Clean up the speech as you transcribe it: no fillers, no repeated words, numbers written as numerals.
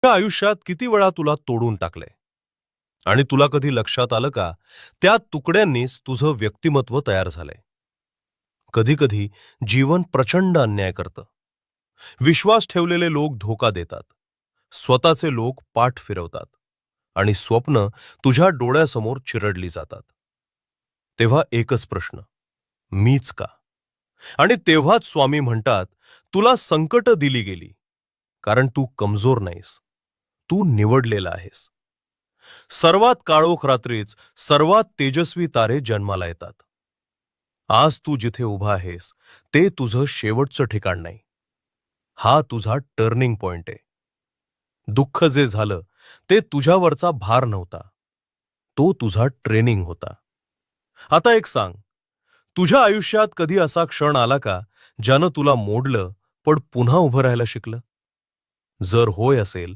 तुझ्या आयुष्यात किती वेळा तुला तोडून टाकलंय आणि तुला कधी लक्षात आलं का, त्या तुकड्यांनीच तुझं व्यक्तिमत्व तयार झालंय. कधी कधी जीवन प्रचंड अन्याय करतं. विश्वास ठेवलेले लोक धोका देतात. स्वतःचे लोक पाठ फिरवतात आणि स्वप्न तुझ्या डोळ्यासमोर चिरडली जातात. तेव्हा एकच प्रश्न, मीच का? आणि तेव्हाच स्वामी म्हणतात, तुला संकट दिली गेली कारण तू कमजोर नाहीस, तू निवडलेला आहेस. सर्वात काळोख रात्रीच सर्वात तेजस्वी तारे जन्माला येतात. आज तू जिथे उभा आहेस ते तुझं शेवटचं ठिकाण नाही, हा तुझा टर्निंग पॉइंट आहे. दुःख जे झालं ते तुझ्यावरचा भार नव्हता, तो तुझा ट्रेनिंग होता. आता एक सांग, तुझ्या आयुष्यात कधी असा क्षण आला का, ज्यानं तुला मोडलं पण पुन्हा उभं राहायला शिकलं? जर होय असेल